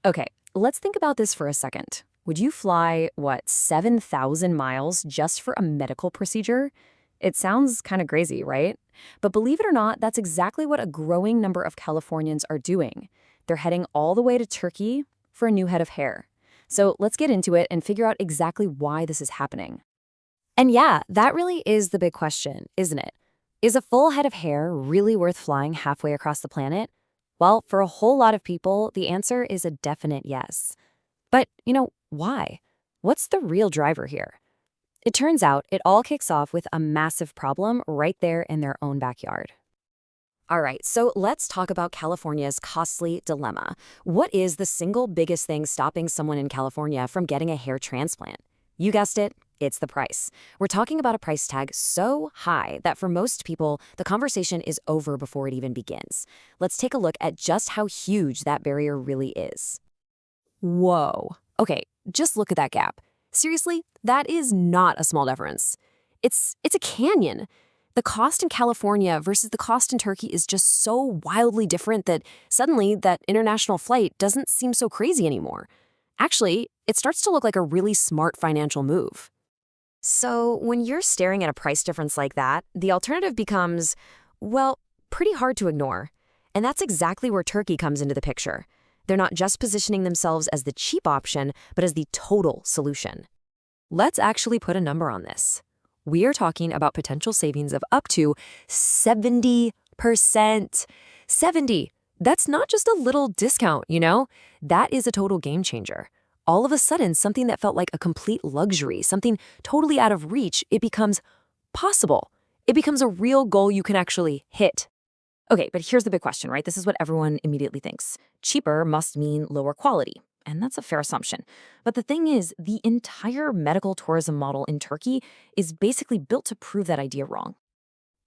Okay, let's think about this for a second. Would you fly, 7,000 miles just for a medical procedure? It sounds kind of crazy, right? But believe it or not, that's exactly what a growing number of Californians are doing. They're heading all the way to Turkey for a new head of hair. So let's get into it and figure out exactly why this is happening. And yeah, that really is the big question, isn't it? Is a full head of hair really worth flying halfway across the planet? Well, for a whole lot of people, the answer is a definite yes. But, why? What's the real driver here? It turns out it all kicks off with a massive problem right there in their own backyard. All right, so let's talk about California's costly dilemma. What is the single biggest thing stopping someone in California from getting a hair transplant? You guessed it, it's the price. We're talking about a price tag so high that for most people, the conversation is over before it even begins. Let's take a look at just how huge that barrier really is. Whoa. Okay, just look at that gap. Seriously, that is not a small difference. It's a canyon. The cost in California versus the cost in Turkey is just so wildly different that suddenly that international flight doesn't seem so crazy anymore. Actually, it starts to look like a really smart financial move. So when you're staring at a price difference like that, the alternative becomes, well, pretty hard to ignore. And that's exactly where Turkey comes into the picture. They're not just positioning themselves as the cheap option, but as the total solution. Let's actually put a number on this. We are talking about potential savings of up to 70%. 70. That's not just a little discount, That is a total game changer. All of a sudden, something that felt like a complete luxury, something totally out of reach, it becomes possible. It becomes a real goal you can actually hit. Okay, but here's the big question, right? This is what everyone immediately thinks. Cheaper must mean lower quality. And that's a fair assumption. But the thing is, the entire medical tourism model in Turkey is basically built to prove that idea wrong.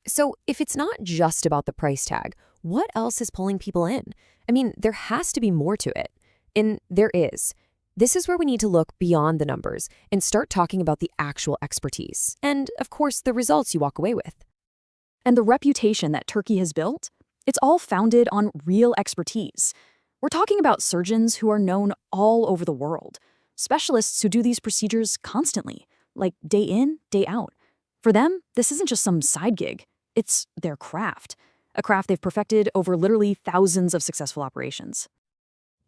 So if it's not just about the price tag, what else is pulling people in? I mean, there has to be more to it. And there is. This is where we need to look beyond the numbers and start talking about the actual expertise. And, of course, the results you walk away with. And the reputation that Turkey has built, it's all founded on real expertise. We're talking about surgeons who are known all over the world, specialists who do these procedures constantly, like day in, day out. For them, this isn't just some side gig. It's their craft, a craft they've perfected over literally thousands of successful operations.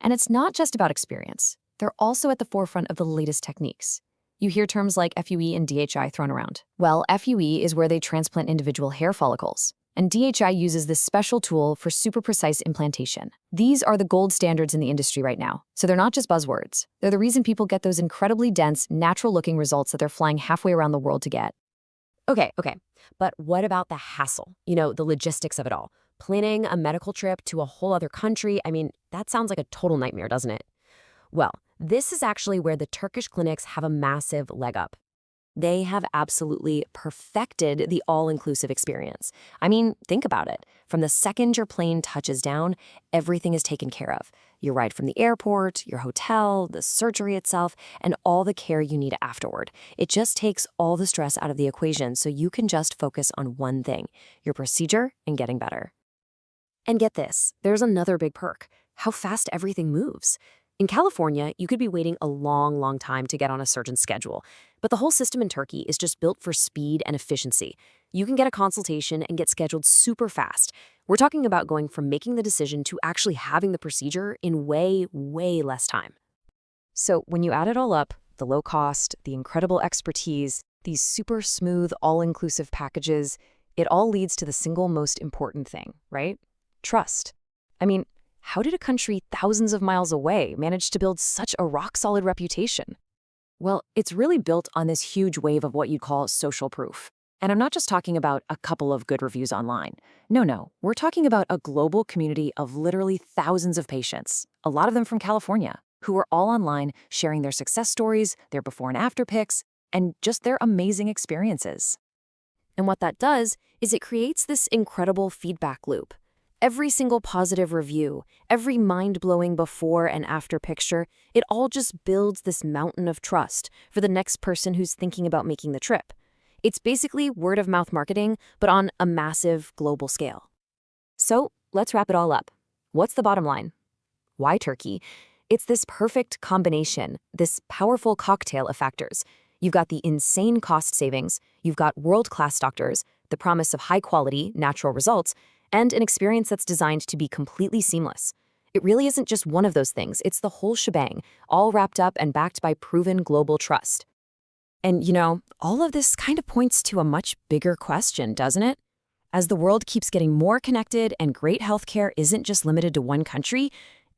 And it's not just about experience. They're also at the forefront of the latest techniques. You hear terms like FUE and DHI thrown around. Well, FUE is where they transplant individual hair follicles, and DHI uses this special tool for super precise implantation. These are the gold standards in the industry right now, so they're not just buzzwords. They're the reason people get those incredibly dense, natural-looking results that they're flying halfway around the world to get. Okay, but what about the hassle? The logistics of it all. Planning a medical trip to a whole other country, that sounds like a total nightmare, doesn't it? Well, this is actually where the Turkish clinics have a massive leg up. They have absolutely perfected the all-inclusive experience. Think about it. From the second your plane touches down, everything is taken care of. Your ride from the airport, your hotel, the surgery itself, and all the care you need afterward. It just takes all the stress out of the equation so you can just focus on one thing, your procedure and getting better. And get this, there's another big perk, how fast everything moves. In California, you could be waiting a long, long time to get on a surgeon's schedule, but the whole system in Turkey is just built for speed and efficiency. You can get a consultation and get scheduled super fast. We're talking about going from making the decision to actually having the procedure in way, way less time. So when you add it all up, the low cost, the incredible expertise, these super smooth, all-inclusive packages, it all leads to the single most important thing, right? Trust. How did a country thousands of miles away manage to build such a rock-solid reputation? Well, it's really built on this huge wave of what you'd call social proof. And I'm not just talking about a couple of good reviews online. No, we're talking about a global community of literally thousands of patients, a lot of them from California, who are all online sharing their success stories, their before and after pics, and just their amazing experiences. And what that does is it creates this incredible feedback loop. Every single positive review, every mind-blowing before and after picture, it all just builds this mountain of trust for the next person who's thinking about making the trip. It's basically word-of-mouth marketing, but on a massive global scale. So let's wrap it all up. What's the bottom line? Why Turkey? It's this perfect combination, this powerful cocktail of factors. You've got the insane cost savings, you've got world-class doctors, the promise of high-quality, natural results, and an experience that's designed to be completely seamless. It really isn't just one of those things, it's the whole shebang, all wrapped up and backed by proven global trust. And, all of this kind of points to a much bigger question, doesn't it? As the world keeps getting more connected and great healthcare isn't just limited to one country,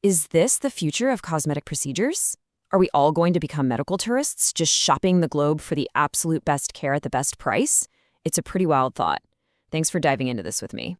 is this the future of cosmetic procedures? Are we all going to become medical tourists, just shopping the globe for the absolute best care at the best price? It's a pretty wild thought. Thanks for diving into this with me.